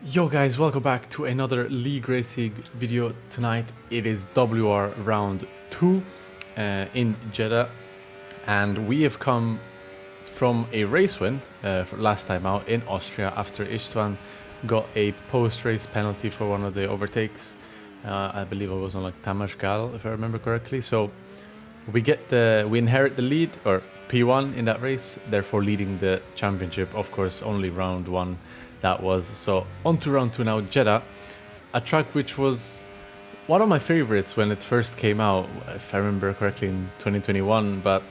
Yo guys, welcome back to another league racing video. Tonight it is WR round 2 in Jeddah, and we have come from a race win last time out in Austria after Istvan got a post-race penalty for one of the overtakes. I believe it was on like Tamas Gal, if I remember correctly. So we inherit the lead, or P1 in that race, therefore leading the championship. Of course, only round 1 that was. So on to round 2 now, Jeddah, a track which was one of my favorites when it first came out, if I remember correctly, in 2021. But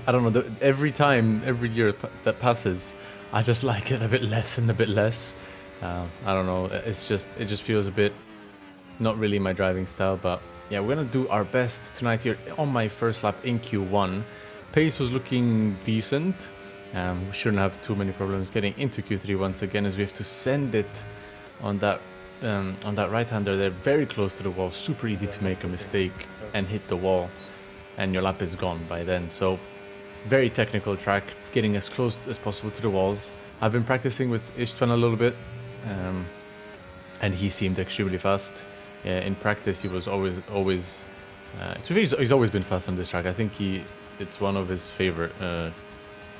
I don't know, every year that passes, I just like it a bit less and a bit less. I don't know, it just feels a bit not really my driving style. But yeah, we're gonna do our best tonight here on my first lap in Q1. Pace was looking decent. We shouldn't have too many problems getting into Q3 once again, as we have to send it on that right-hander there, very close to the wall. Super easy to make a mistake and hit the wall, and your lap is gone by then. So very technical track, getting as close as possible to the walls. I've been practicing with Istvan a little bit, and he seemed extremely fast. In practice, he was always he's always been fast on this track. I think it's one of his favorite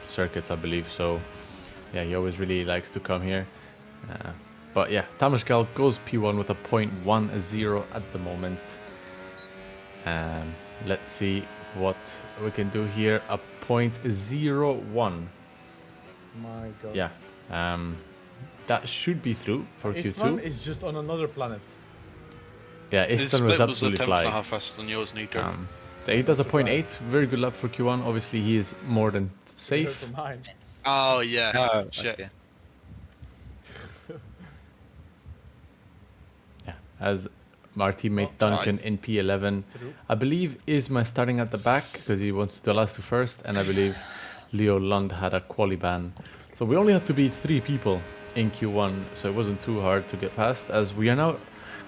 circuits, I believe. So yeah, he always really likes to come here. But yeah, Tamas Gal goes P1 with a 0.10 at the moment. Let's see what we can do here. A 0.01. My god. Yeah, that should be through for Q2. Istvan is just on another planet. Yeah, His Istvan was split absolutely was a tenth and a flying. half faster than yours, Nito. So he does a Surprised. 0.8, very good lap for Q1. Obviously, he is more than Compared safe. to mine. Oh yeah. Oh, Shit. okay. Yeah, as our teammate Duncan in P11, Through. I believe Isma starting at the back because he wants to do the last two first, and I believe Leo Lund had a quali ban. So we only had to beat 3 people in Q1, so it wasn't too hard to get past. As we are now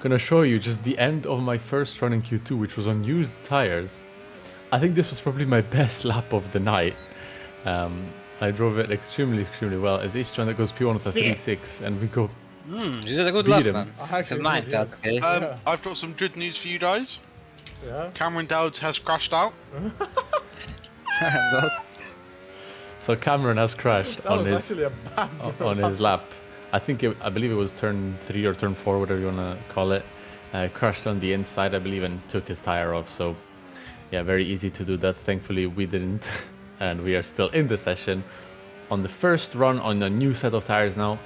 gonna show you just the end of my first run in Q2, which was on used tires. I think this was probably my best lap of the night. I drove it extremely well. As Istvan that goes P1 with a 3.6, and we go. You did a good Beat lap, him. man. I actually Mine, did, that's yes. okay. I've got some good news for you guys. Yeah. Cameron Dowd has crashed out. So Cameron has crashed That on was his actually a bang. on his lap. I believe it was turn 3 or turn 4, whatever you wanna call it. Crashed on the inside, I believe, and took his tire off. So yeah, very easy to do that. Thankfully, we didn't, and we are still in the session on the first run on a new set of tires. Now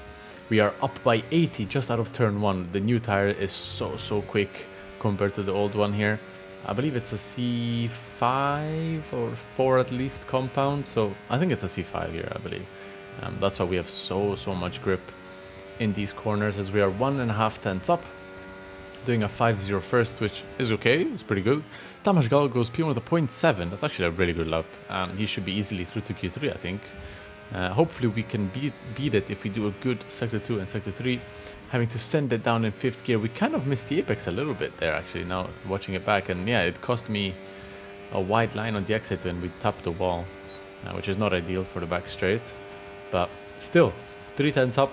we are up by 80 just out of turn 1. The new tire is so quick compared to the old one here. I believe it's a C5 or 4 at least compound, so I think it's a C5 here, I believe. That's why we have so much grip in these corners, as we are 1.5 tenths up, doing a 5.0 first, which is okay, it's pretty good. Tamas Gal goes P1 with a 0.7. That's actually a really good lap. He should be easily through to Q3, I think. Hopefully we can beat it if we do a good Sector 2 and Sector 3. Having to send it down in 5th gear. We kind of missed the apex a little bit there, actually, now watching it back. And yeah, it cost me a wide line on the exit when we tapped the wall, which is not ideal for the back straight. But still, 3 tenths up.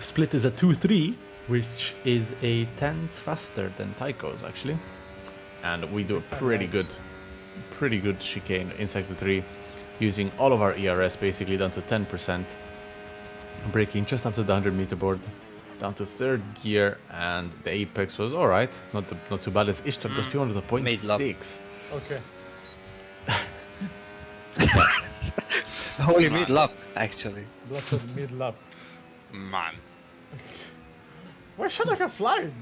Split is a 2.3, which is a 10th faster than Tycho's, actually. And we do a pretty good chicane in Sector 3, using all of our ERS basically down to 10%. Braking just after the 100-meter board, down to 3rd gear, and the apex was alright, not too bad. As Ishtar goes P1 with a 0.6. Okay. Holy mid lap, actually. Lots of mid lap. Man. Why should I have flying?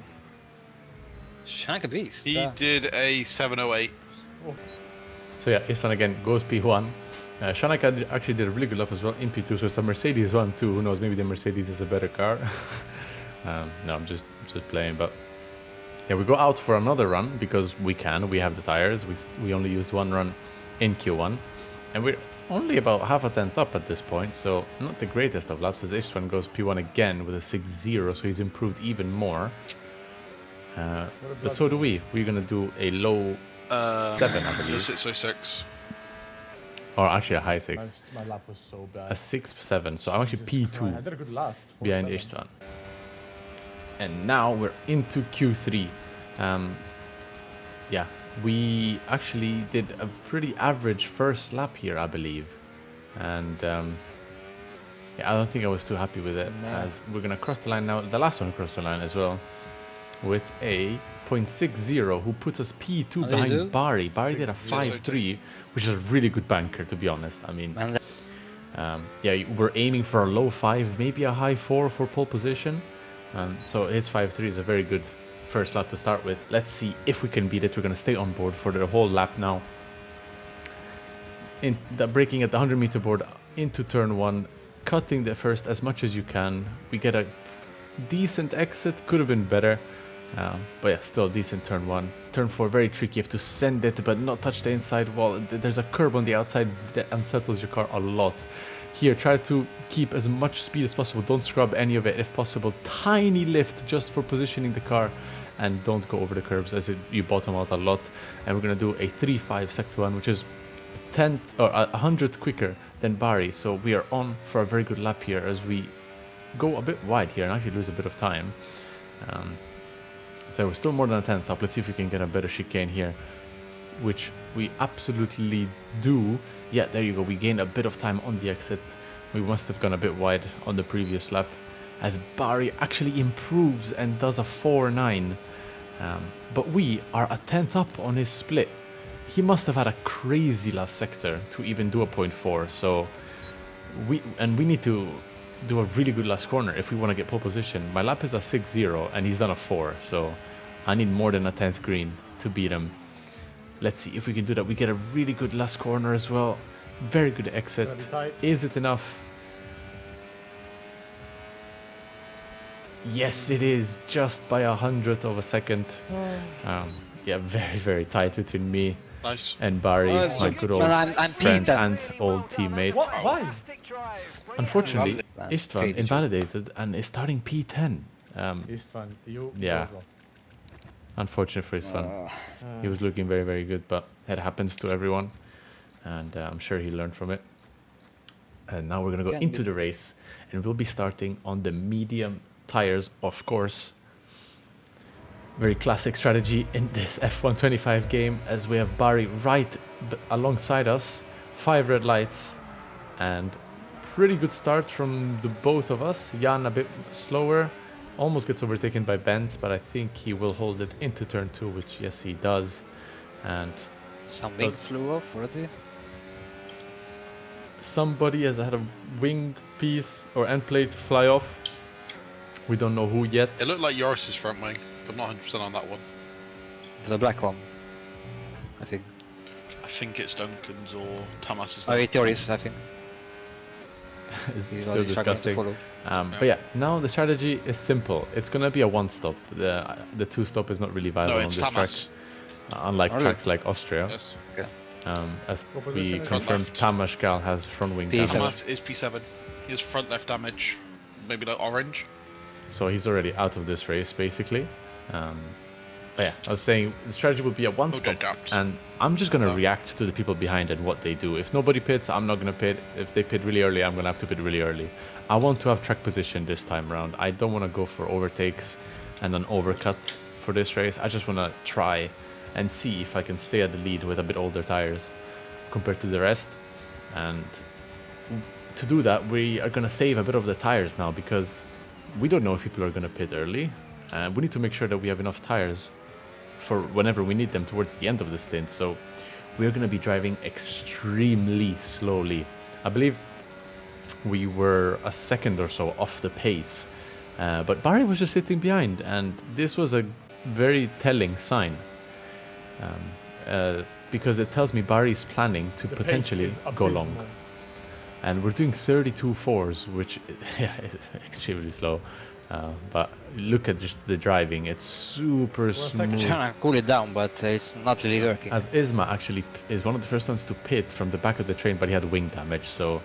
Shank a beast. He did a 708. So yeah, Istan again goes P1. Shanak actually did a really good lap as well in P2, so it's a Mercedes one too. Who knows, maybe the Mercedes is a better car. No, I'm just playing. But yeah, we go out for another run because we have the tires. We only used 1 run in Q1, and we're only about half a tenth up at this point, so not the greatest of laps, as Istvan goes P1 again with a 6.0, so he's improved even more. But so do we. We're gonna do a low 7, I believe. 606. or actually a high 6. My lap was so bad. A 6-7, so I'm actually Jesus Christ, I P2 did a good last. behind 4-7. Istvan. And now we're into Q3. Yeah, we actually did a pretty average first lap here, I believe. And yeah, I don't think I was too happy with it, No. as we're going to cross the line now. The last one crossed the line as well, with a 0.60, who puts us P2 How did he do? behind Barry. Barry did a 6-0. 5-3, which is a really good banker, to be honest. I mean, And yeah, we're aiming for a low 5, maybe a high 4 for pole position. So his 5-3 is a very good first lap to start with. Let's see if we can beat it. We're going to stay on board for the whole lap now. In the braking at the 100-meter board into turn 1, cutting the first as much as you can. We get a decent exit, could have been better. But yeah, still decent turn 1. Turn 4, very tricky. You have to send it, but not touch the inside wall. There's a curb on the outside that unsettles your car a lot. Here, try to keep as much speed as possible. Don't scrub any of it if possible. Tiny lift just for positioning the car. And don't go over the curbs, as you bottom out a lot. And we're going to do a 3.5 sector 1, which is 10th or 100th quicker than Barry. So we are on for a very good lap here, as we go a bit wide here and actually lose a bit of time. So we're still more than a 10th up. Let's see if we can get a better chicane here, which we absolutely do. Yeah, there you go. We gained a bit of time on the exit. We must have gone a bit wide on the previous lap, as Barry actually improves and does a 4.9. But we are a 10th up on his split. He must have had a crazy last sector to even do a 0.4. So we need to do a really good last corner if we want to get pole position. My lap is a 6.0 and he's done a 4. So I need more than a 10th green to beat him. Let's see if we can do that. We get a really good last corner as well. Very good exit. Gonna be tight. Is it enough? Yes, it is, just by 100th of a second. Yeah, very, very tight between me Nice. and Barry, Oh, it's my just- good old Man, I'm friend Peter. and old teammate. What? Why? Unfortunately, Man, Istvan crazy invalidated and is starting P10. Istvan, you. Yeah. also. Unfortunate for Istvan. He was looking very, very good, but it happens to everyone. And I'm sure he learned from it. And now we're going to go Can into be. the race. And we'll be starting on the medium tires, of course. Very classic strategy in this F125 game, as we have Barry right alongside us. 5 red lights. And pretty good start from the both of us. Jan a bit slower. Almost gets overtaken by Benz, but I think he will hold it into turn 2, which yes, he does. And Some wings Does- flew off already. somebody has had a wing piece or end plate fly off. We don't know who yet. It looked like Yoris's front wing, but not 100% on that one. There's a black one, I think. I think it's Duncan's or Thomas's. Oh, it's yours, I think. It's He's still already struggling to discussing. follow. But yeah, now the strategy is simple. It's gonna be a one stop. The two stop is not really viable No, on it's this track, Tamas. unlike Really? tracks like Austria. Yes. As What we position is it? Front confirmed, left. Tamas Gal has front wing P7. damage, Tamas is P7. He has front left damage. Maybe like orange. so he's already out of this race basically. But yeah, I was saying the strategy would be a one Okay, stop, gapped. and I'm just gonna Oh. react to the people behind and what they do. If nobody pits, I'm not gonna pit. If they pit really early, I'm gonna have to pit really early. I want to have track position this time around. I don't want to go for overtakes and an overcut for this race. I just want to try and see if I can stay at the lead with a bit older tires compared to the rest. And to do that, we are gonna save a bit of the tires now, because we don't know if people are gonna pit early. We need to make sure that we have enough tires for whenever we need them towards the end of the stint. So we're going to be driving extremely slowly. I believe we were a second or so off the pace, but Barry was just sitting behind, and this was a very telling sign, because it tells me Barry's planning to The pace potentially is go long. abysmal. And we're doing 32 fours, which yeah, is extremely slow. But look at just the driving; it's super second. smooth. Trying to cool it down, but it's not really working. As Isma actually is one of the first ones to pit from the back of the train, but he had wing damage, so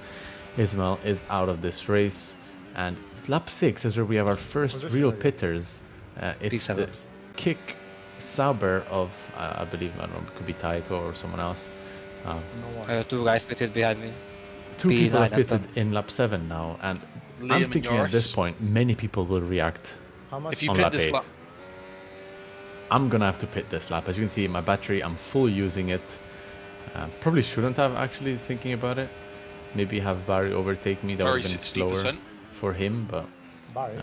Ismail is out of this race. And lap 6 is where we have our first Position real are you? pitters. It's P7. the Kick Sauber of, I believe, I don't know, it could be Taiko or someone else. No one. 2 guys pitted behind me. Two P9 people have and pitted in lap 7 now, and Liam I'm and thinking at this Joris. point many people will react. How much? If you on pit lap this 8. lap, I'm gonna have to pit this lap. As you can see, my battery, I'm full using it. Probably shouldn't have actually thinking about it. Maybe have Barry overtake me. That would Barry have been slower 60%. for him, but Barry.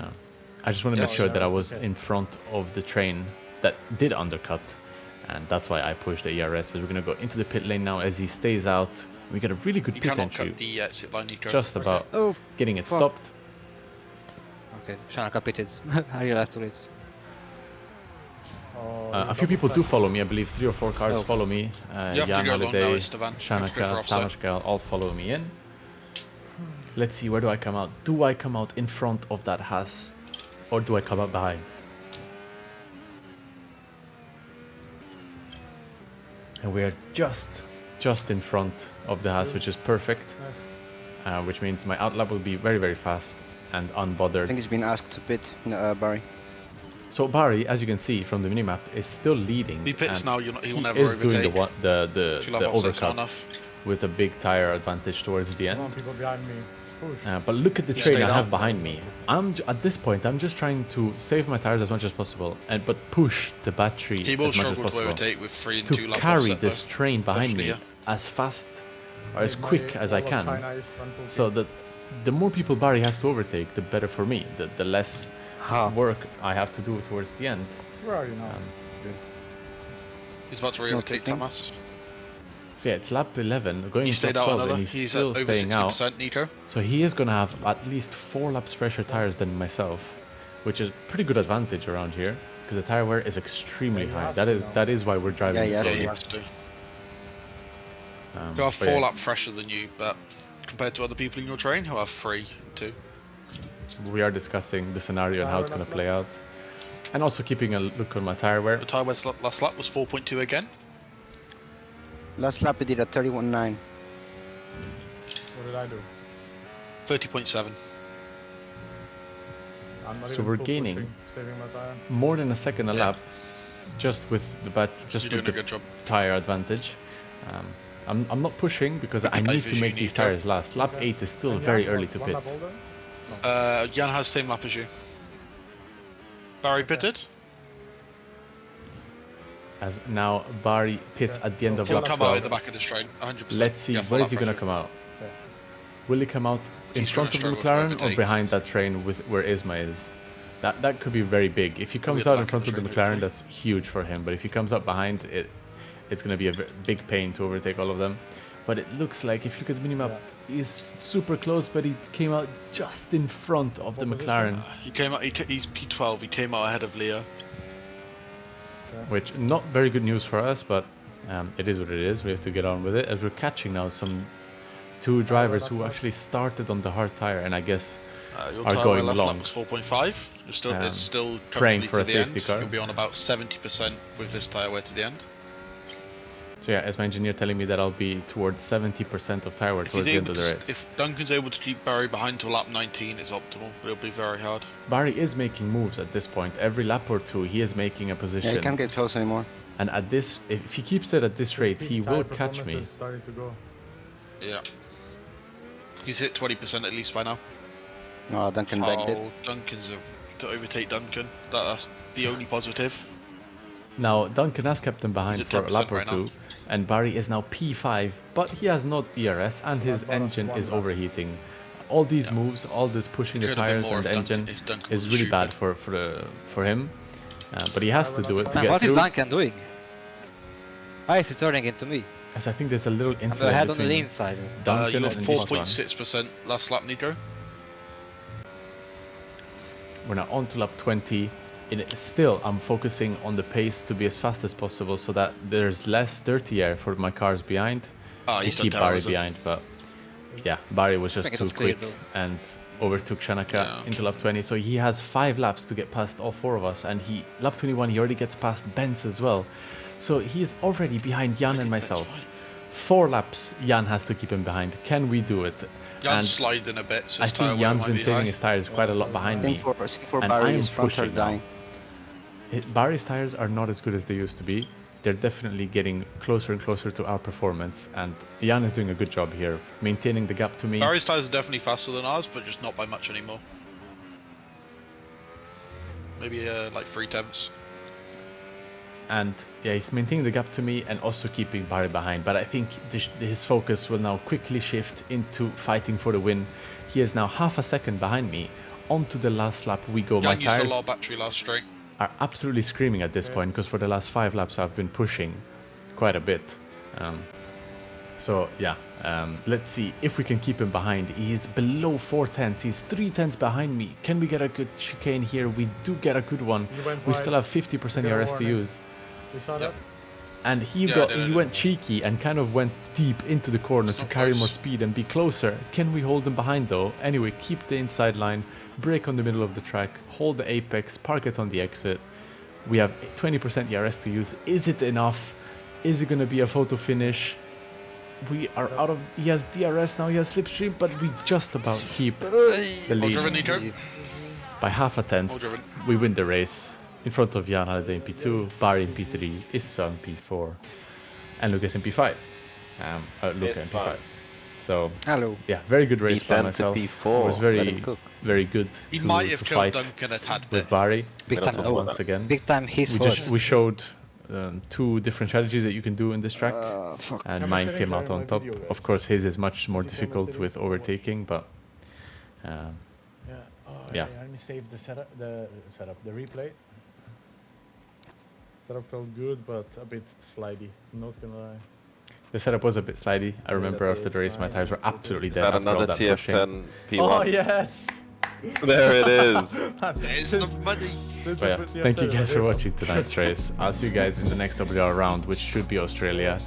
I just want to Yes. make sure that I was Okay. in front of the train that did undercut, and that's why I pushed the ERS. So we're gonna go into the pit lane now as he stays out. We get a really good you pit cannot entry, cut the exit line, Nico. just about Oh, getting it fuck. stopped. okay. Shanaka pitted. I realized too late. Oh, A few people do follow me. I believe 3 or 4 cars Oh. follow me. You have Jan to go along now, Holiday, Esteban. You have to Shanaka, go for offset. Tamashka all follow me in. Let's see, where do I come out? Do I come out in front of that Haas, or do I come out behind? And we are just in front of the Haas, which is perfect. Which means my outlap will be very, very fast and I unbothered. think he's been asked to pit, Barry. So Barry, as you can see from the minimap, is still leading. If he pits and now, he will he never is doing overtake. the one, the She'll have offsets overcut enough. with a big tire advantage towards the Come end. on, people behind me. Push. But look at the He train stayed I have out. behind me. At this point, I'm just trying to save my tires as much as possible, but push the battery He will as much as struggle to possible overtake with 3 and to 2 lap carry offset, this though. train behind me Hopefully, as fast or as My- quick as I all of can. China is front pushing. So that the more people Barry has to overtake, the better for me. The less Ha. work I have to do towards the end. Where are you now? He's about to re-overtake picking. Thomas. So yeah, it's lap 11, going He into stayed lap out 12, another. and he's He's still at over staying out. 60%, Nico. So he is going to have at least 4 laps fresher tires than myself, which is pretty good advantage around here because the tire wear is extremely Yeah, he high. has That to is now. that is why we're driving Yeah, he has Yeah, slowly. he has to. Um, He'll have but 4 yeah, lap fresher than you, but compared to other people in your train, he'll have 3 and 2. we are discussing the scenario and how it's going to play out, and also keeping a look on my tire wear. The tyre wear last lap was 4.2 again. Last lap he did a 31.9. What did I do? 30.7. I'm not So even we're full gaining pushing, saving my tire. More than a second a Yeah. lap, just with the You're doing a the good job. tire advantage. I'm not pushing because I need to Ivy, make you these need to- tires last. Lap 8 is still And very Jan, early what, to one pit. lap older? Jan has same lap as you. Barry pitted. As now Barry pits Okay, at the end so of He'll lap come out 12. at the back of this train, 100%. Let's see, Yeah, full where lap is he going to pressure. come out? Okay. Will he come out in He's front gonna of the struggle to McLaren or overtake. behind that train with where Isma is? That could be very big. If he Probably comes at the out in back of front the of the train, McLaren, hopefully. that's huge for him. But if he comes up behind it, it's going to be a big pain to overtake all of them. But it looks like if you look at the minimap, he's super close, but he came out just in front of the What position? McLaren, He came out. He's P12. He came out ahead of Leo. which not very good news for us, but it is what it is. We have to get on with it. As we're catching now some 2 drivers who actually started on the hard tire, and I guess Your Are tyre going last long. lap was 4.5. You're still, it's still praying comfortably for a to the safety end. car. You'll be on about 70% with this tyre wear to the end. so. Yeah, as my engineer telling me that I'll be towards 70% of tire wear If, towards he's the end able of the to, race. if Duncan's able to keep Barry behind till lap 19, it's optimal, but it'll be very hard. Barry is making moves at this point. Every lap or 2, he is making a Yeah, position. he can't get close anymore. And at this, if he keeps it at this rate, His he peak tire will catch performance me. is starting to go. Yeah. He's hit 20% at least by now. No, Duncan backed it. Oh, Duncan's to overtake Duncan. That's the only positive. Now, Duncan has kept him behind He's at for a 10% lap or right 2, now. and Barry is now P5, but he has not ERS, and his That bonus engine one is lap. overheating. All these Yeah. moves, all this pushing It the could have been tires more and the if engine Duncan is wasn't really stupid. bad for him. But he has to do it to Man, get What is through. Duncan doing? Why is he turning into me? As I think there's a little I'm incident ahead on the between lean side. Duncan You and got Istvan. 4.6% last lap, Nico. We're now on to lap 20. Still, I'm focusing on the pace to be as fast as possible so that there's less dirty air for my cars behind Ah, to he's keep done Barry terrorism. behind. But yeah, Barry was just think it too was clear, quick though. and overtook Shanaka Yeah. into lap 20. So he has 5 laps to get past all 4 of us. And lap 21, he already gets past Benz as well. So he's already behind Jan and myself. 4 laps, Jan has to keep him behind. Can we do it? Jan's And sliding a bit, so I his tyre think wear Jan's might been be saving high. his tires quite a lot behind me. Same for And I Barry, am his front are pushing now. dying. Barry's tires are not as good as they used to be. they're definitely getting closer and closer to our performance, and Jan is doing a good job here, maintaining the gap to me. Barry's tyres are definitely faster than ours, but just not by much anymore. Maybe like 3/10. And yeah, he's maintaining the gap to me and also keeping Barry behind. But I think his focus will now quickly shift into fighting for the win. He is now half a second behind me. On to the last lap we go. My Jan used a tires lot of battery last straight. are absolutely screaming at this point, because for the last 5 laps I've been pushing quite a bit. So yeah, let's see if we can keep him behind. He is below 4/10. He's 3/10 behind me. Can we get a good chicane here? We do get a good one. You went We wide. still have 50% You got a ERS to warning. use. You saw Yep. that? And he Yeah, I did. went cheeky and kind of went deep into the corner to not carry close. more speed and be closer. Can we hold him behind though? Anyway, keep the inside line, brake on the middle of the track, hold the apex, park it on the exit. We have 20% ERS to use. Is it enough? Is it going to be a photo finish? We are out of... He has DRS now, he has slipstream, but we just about keep the Well driven, lead. Nico. By half a Well tenth, driven. we win the race. In front of Jan Haliday in P2, Barry in P3, Istvan in P4, and Lucas in P5. Luca in P5. So, Hello. yeah, very good race by P10 to myself. P4. It was Let very, him cook. very good He to, might have to killed fight Duncan a tad bit. with Barry. Big We time. don't talk about Once again, Big time his we fault. we showed 2 different strategies that you can do in this track, Fuck. and Camera mine settings came are out in on my top. video, guys. Of course, his is much more Is it camera difficult settings with or what? overtaking, but Yeah. Oh, Yeah. Let me save the setup. The replay. Setup felt good, but a bit slidey. Not gonna lie. the setup was a bit slidey. I remember that after the is race, my fine. tires were absolutely Is dead that after all another that pushing. TF10 P1? Oh yes. There it is. There's the money. Since But I yeah, put the thank you update, guys I for did watching tonight's race. I'll see you guys in the next WR round, which should be Australia.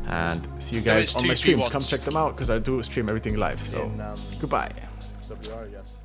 And see you There guys is on 2 my streams. P1s. Come check them out, because I do stream everything live. So, in goodbye. WR, yes.